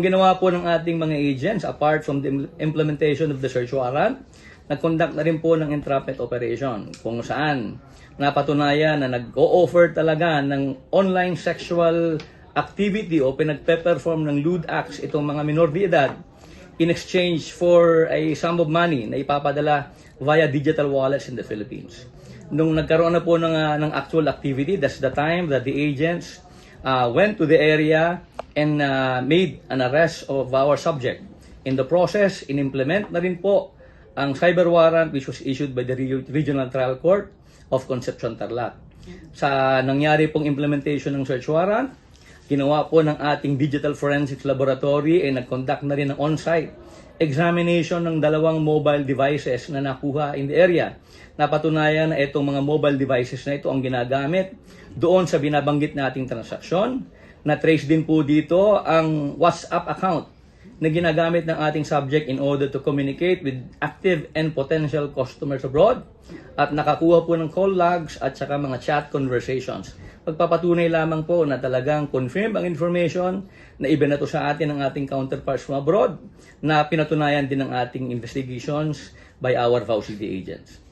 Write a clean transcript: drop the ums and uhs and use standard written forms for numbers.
ginawa po ng ating mga agents, apart from the implementation of the search warrant, nag-conduct na rin po ng entrapment operation kung saan napatunayan na nag-o-offer talaga ng online sexual activity o pinagpe-perform ng lewd acts itong mga minor de edad in exchange for a sum of money na ipapadala via digital wallets in the Philippines. Nung nagkaroon na po ng actual activity, that's the time that the agents went to the area and made an arrest of our subject. In the process, in-implement na rin po ang cyber warrant which was issued by the Regional Trial Court of Concepcion Tarlac. Sa nangyari pong implementation ng search warrant, ginawa po ng ating Digital Forensics Laboratory ay nag-conduct na rin ng on-site examination ng 2 mobile devices na nakuha in the area. Napatunayan na itong mga mobile devices na ito ang ginagamit doon sa binabanggit nating transaksyon. Na-trace din po dito ang WhatsApp account na ginagamit ng ating subject in order to communicate with active and potential customers abroad, at nakakuha po ng call logs at saka mga chat conversations. Pagpapatunay lamang po na talagang confirm ang information na ibinato sa atin ng ating counterparts from abroad na pinatunayan din ng ating investigations by our VAUCD agents.